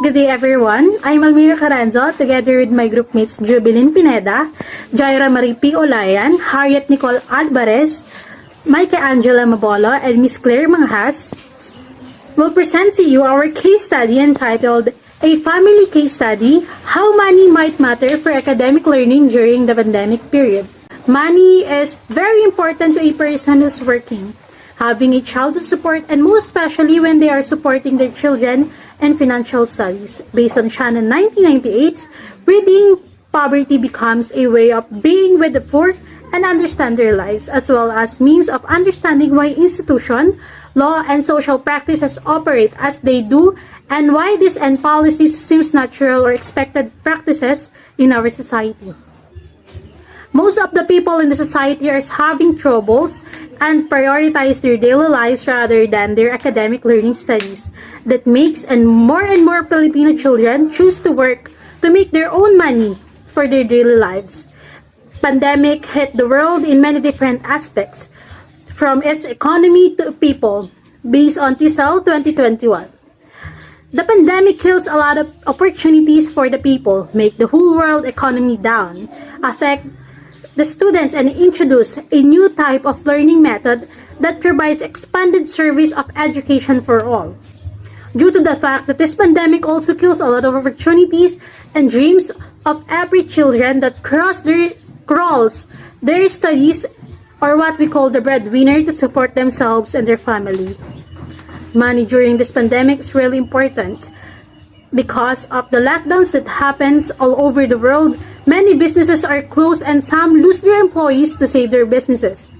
Good day everyone, I'm Almira Caranzo together with my groupmates Jubilin Pineda, Jaira Marie P. Olayan, Harriet Nicole Alvarez, Micah Angela Mabolo, and Miss Claire Manghas will present to you our case study entitled A Family Case Study, How Money Might Matter for Academic Learning During the Pandemic Period. Money is very important to a person who's working, having a child to support, and most especially when they are supporting their children and financial studies. Based on Shannon 1998, reading poverty becomes a way of being with the poor and understand their lives, as well as means of understanding why institution, law, and social practices operate as they do, and why these and policies seems natural or expected practices in our society. Most of the people in the society are having troubles and prioritize their daily lives rather than their academic learning studies. That makes and more Filipino children choose to work to make their own money for their daily lives. Pandemic hit the world in many different aspects, from its economy to people, based on TESOL 2021. The pandemic kills a lot of opportunities for the people, make the whole world economy down, affect the students, and introduce a new type of learning method that provides expanded service of education for all. Due to the fact that this pandemic also kills a lot of opportunities and dreams of every children that crawls their studies, or what we call the breadwinner, to support themselves and their family. Money during this pandemic is really important. Because of the lockdowns that happens all over the world, many businesses are closed and some lose their employees to save their businesses.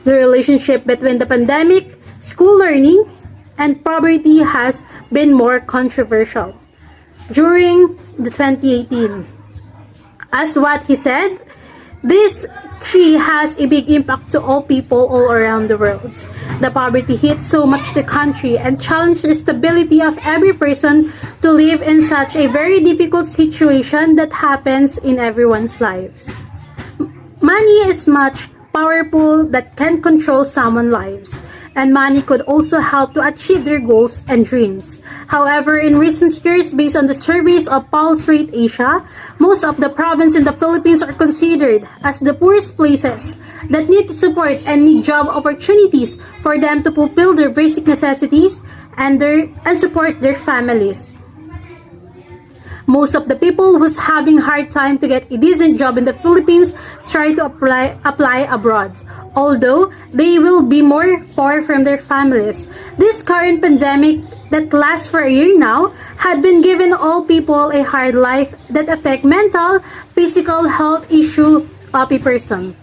The relationship between the pandemic, school learning, and poverty has been more controversial during the 2018. As what he said, this tree has a big impact to all people all around the world. The poverty hit so much the country and challenged the stability of every person to live in such a very difficult situation that happens in everyone's lives. Money is much powerful that can control someone's lives, and money could also help to achieve their goals and dreams. However, in recent years, based on the surveys of Pulse Rate Asia, most of the provinces in the Philippines are considered as the poorest places that need support and need job opportunities for them to fulfill their basic necessities and support their families. Most of the people who's having hard time to get a decent job in the Philippines try to apply abroad, although they will be more far from their families. This current pandemic that lasts for a year now had been given all people a hard life that affect mental, physical health issue of a person.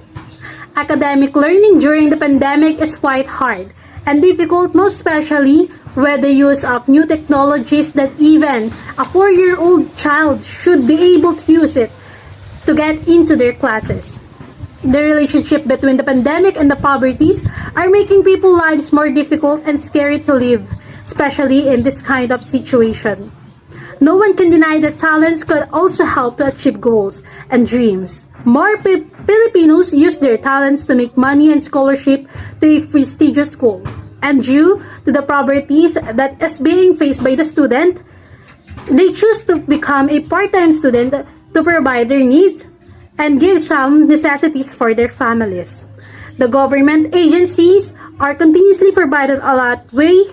Academic learning during the pandemic is quite hard and difficult, most especially with the use of new technologies that even a 4-year-old child should be able to use it to get into their classes. The relationship between the pandemic and the poverties are making people's lives more difficult and scary to live, especially in this kind of situation. No one can deny that talents could also help to achieve goals and dreams. More Filipinos use their talents to make money and scholarship to a prestigious school. And due to the poverty that is being faced by the student, they choose to become a part-time student to provide their needs and give some necessities for their families. The government agencies are continuously providing a lot way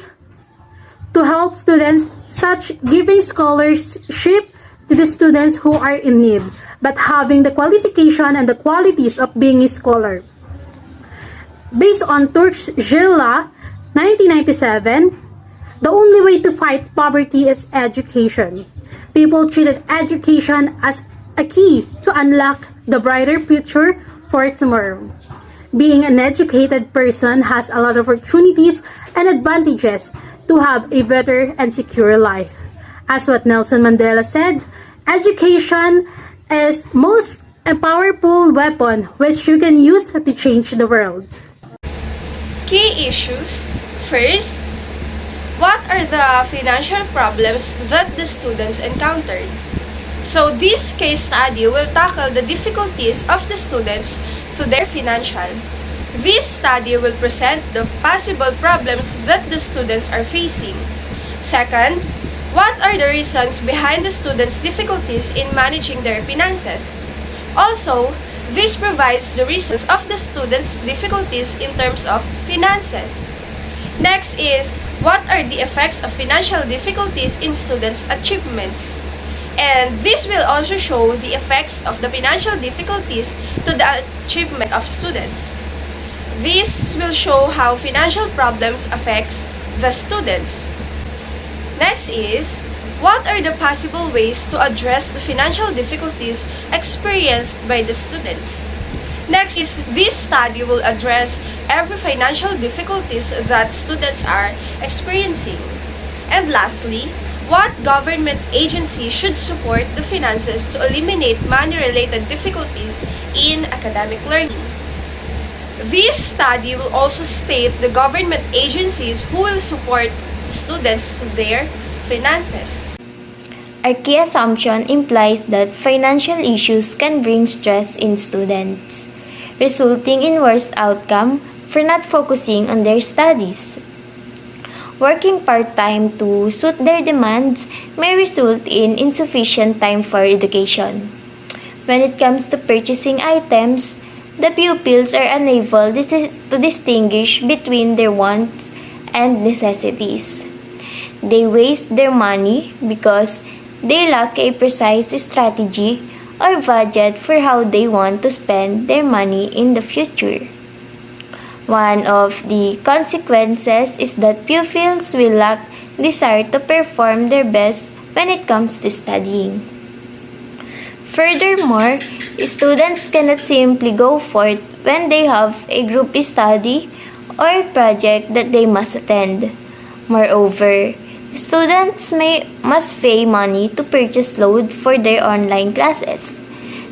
to help students, such giving scholarship to the students who are in need, but having the qualification and the qualities of being a scholar. Based on Turk's Law 1997, the only way to fight poverty is education. People treated education as a key to unlock the brighter future for tomorrow. Being an educated person has a lot of opportunities and advantages to have a better and secure life. As what Nelson Mandela said, education is most a powerful weapon which you can use to change the world. Key issues. First, what are the financial problems that the students encountered? So this case study will tackle the difficulties of the students to their financial. This study will present the possible problems that the students are facing. Second, What are the reasons behind the students' difficulties in managing their finances? Also, this provides the reasons of the students' difficulties in terms of finances. Next is, what are the effects of financial difficulties in students' achievements? And this will also show the effects of the financial difficulties to the achievement of students. This will show how financial problems affects the students. Next is, what are the possible ways to address the financial difficulties experienced by the students? Next is, this study will address every financial difficulties that students are experiencing. And lastly, what government agency should support the finances to eliminate money-related difficulties in academic learning? This study will also state the government agencies who will support students to their finances. Our key assumption implies that financial issues can bring stress in students, resulting in worse outcome for not focusing on their studies. Working part-time to suit their demands may result in insufficient time for education. When it comes to purchasing items, the pupils are unable to distinguish between their wants and necessities. They waste their money because they lack a precise strategy or budget for how they want to spend their money in the future. One of the consequences is that pupils will lack desire to perform their best when it comes to studying. Furthermore, students cannot simply go forth when they have a group study or project that they must attend. Moreover, students must pay money to purchase load for their online classes,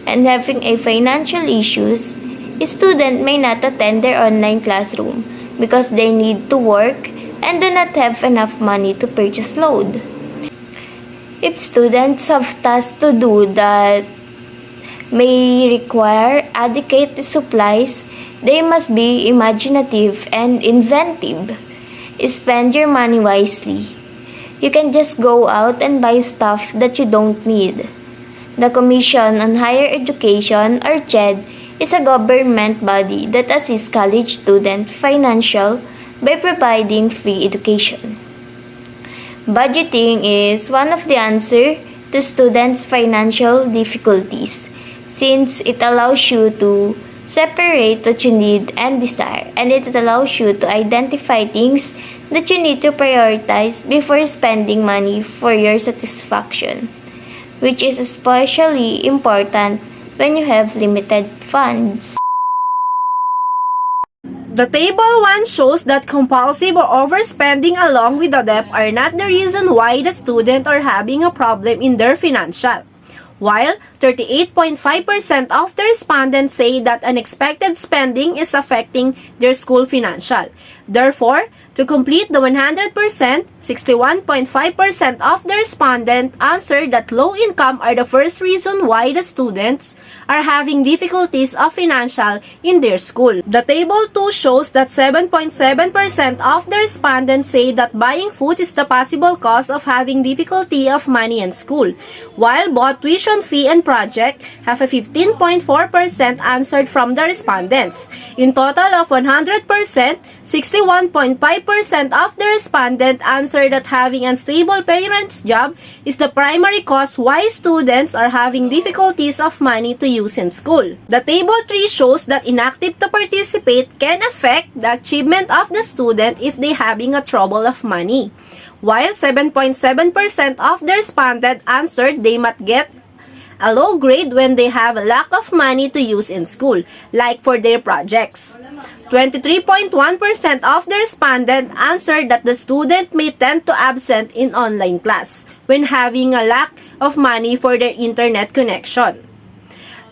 and having a financial issues, a student may not attend their online classroom because they need to work and do not have enough money to purchase load. If students have tasks to do that may require adequate supplies, they must be imaginative and inventive. Spend your money wisely. You can just go out and buy stuff that you don't need. The Commission on Higher Education, or CHED, is a government body that assists college students financial by providing free education. Budgeting is one of the answers to students' financial difficulties, since it allows you to separate what you need and desire, and it allows you to identify things that you need to prioritize before spending money for your satisfaction, which is especially important when you have limited funds. The table 1 shows that compulsive or overspending along with the debt are not the reason why the student are having a problem in their financial. While 38.5% of the respondents say that unexpected spending is affecting their school financial. Therefore, to complete the 100%, 61.5% of the respondents answered that low income are the first reason why the students are having difficulties of financial in their school. The table 2 shows that 7.7% of the respondents say that buying food is the possible cause of having difficulty of money in school, while both tuition fee and project have a 15.4% answered from the respondents. In total of 100%, 61.5% of the respondents answered that having unstable parents' job is the primary cause why students are having difficulties of money to use in school. The table 3 shows that inactive to participate can affect the achievement of the student if they having a trouble of money. While 7.7% of the respondents answered they might get a low grade when they have a lack of money to use in school, like for their projects. 23.1% of the respondents answered that the student may tend to absent in online class when having a lack of money for their internet connection.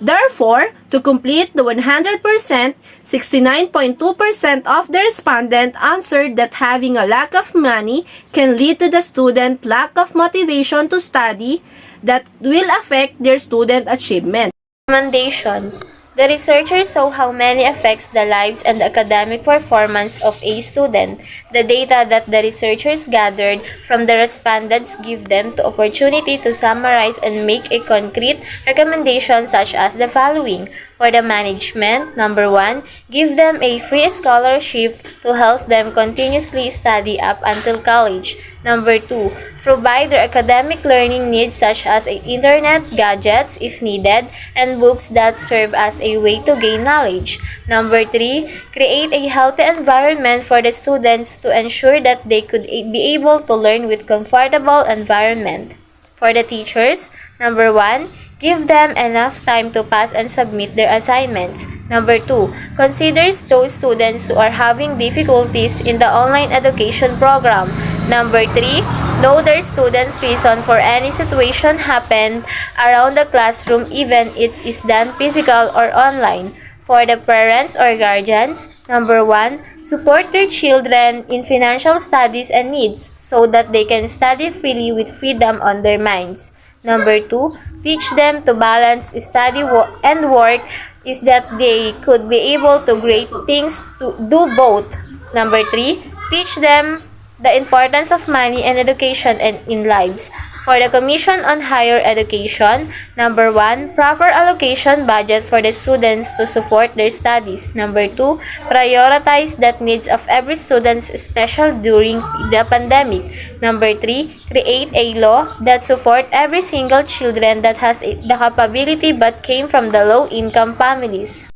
Therefore, to complete the 100%, 69.2% of the respondents answered that having a lack of money can lead to the student lack of motivation to study that will affect their student achievement. Recommendations. The researchers saw how money affects the lives and the academic performance of a student. The data that the researchers gathered from the respondents give them the opportunity to summarize and make a concrete recommendation such as the following. For the management, number 1, give them a free scholarship to help them continuously study up until college. Number 2, provide their academic learning needs such as internet, gadgets if needed, and books that serve as a way to gain knowledge. Number 3, create a healthy environment for the students to ensure that they could be able to learn with comfortable environment. For the teachers, number 1, give them enough time to pass and submit their assignments. Number 2, considers those students who are having difficulties in the online education program. Number 3, know their students' reason for any situation happened around the classroom even if it is done physical or online. For the parents or guardians, number 1, support their children in financial studies and needs so that they can study freely with freedom on their minds. Number 2, teach them to balance study and work is that they could be able to great things to do both. Number 3, teach them the importance of money and education and in lives. For the Commission on Higher Education, number 1, proper allocation budget for the students to support their studies. Number 2, prioritize the needs of every student, especially during the pandemic. Number 3, create a law that support every single children that has the capability but came from the low-income families.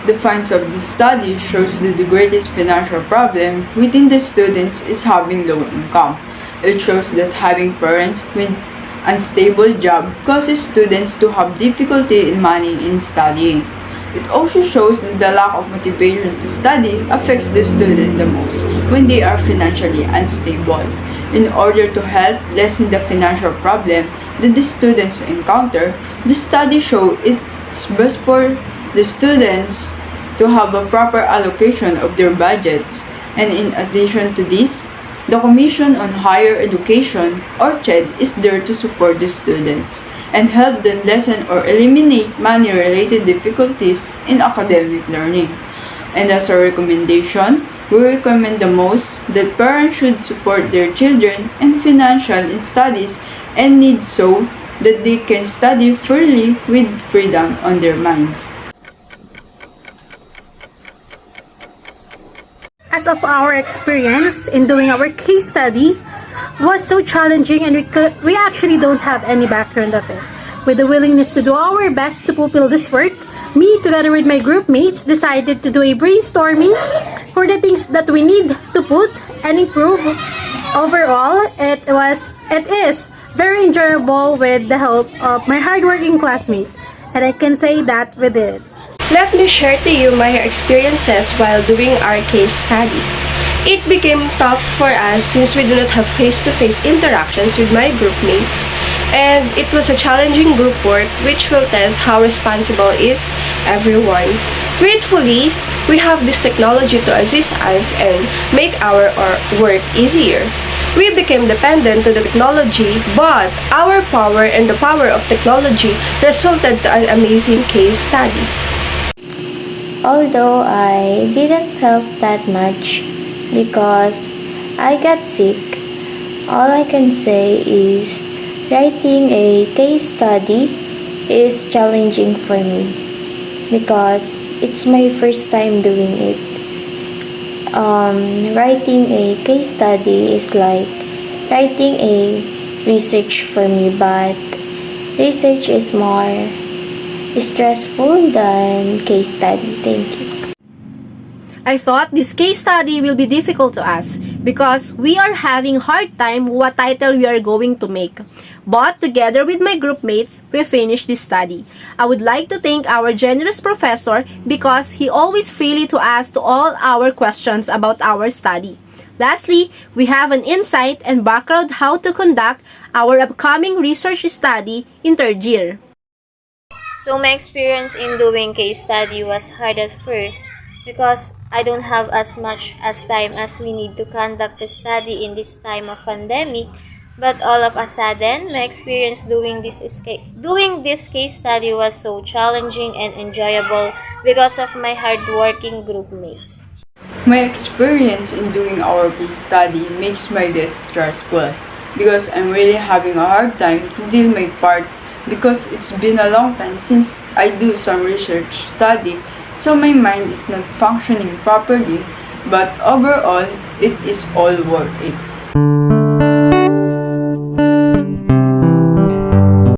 The findings of this study shows that the greatest financial problem within the students is having low income. It shows that having parents with unstable job causes students to have difficulty in money in studying. It also shows that the lack of motivation to study affects the student the most when they are financially unstable. In order to help lessen the financial problem that the students encounter, the study shows it's best for the students to have a proper allocation of their budgets, and in addition to this, the Commission on Higher Education, or CHED, is there to support the students and help them lessen or eliminate money-related difficulties in academic learning. And as a recommendation, we recommend the most that parents should support their children in financial studies and needs so that they can study freely with freedom on their minds. As of our experience in doing our case study was so challenging, and we actually don't have any background of it. With the willingness to do our best to fulfill this work, me together with my group mates decided to do a brainstorming for the things that we need to put and improve. Overall, it is very enjoyable with the help of my hardworking classmate, and I can say that we did. Let me share to you my experiences while doing our case study. It became tough for us since we do not have face-to-face interactions with my group mates, and it was a challenging group work which will test how responsible is everyone. Gratefully, we have this technology to assist us and make our work easier. We became dependent to the technology, but our power and the power of technology resulted to an amazing case study. Although I didn't help that much because I got sick, all I can say is writing a case study is challenging for me because it's my first time doing it. Writing a case study is like writing a research for me, but research is more stressful than case study. Thank you. I thought this case study will be difficult to us because we are having hard time what title we are going to make. But together with my group mates, we finished this study. I would like to thank our generous professor because he always freely to ask to all our questions about our study. Lastly, we have an insight and background how to conduct our upcoming research study in third year. So my experience in doing case study was hard at first because I don't have as much as time as we need to conduct the study in this time of pandemic. But all of a sudden, my experience doing this case study was so challenging and enjoyable because of my hardworking group mates. My experience in doing our case study makes my day stressful because I'm really having a hard time to deal my part because it's been a long time since I do some research study, so my mind is not functioning properly, but overall it is all worth it.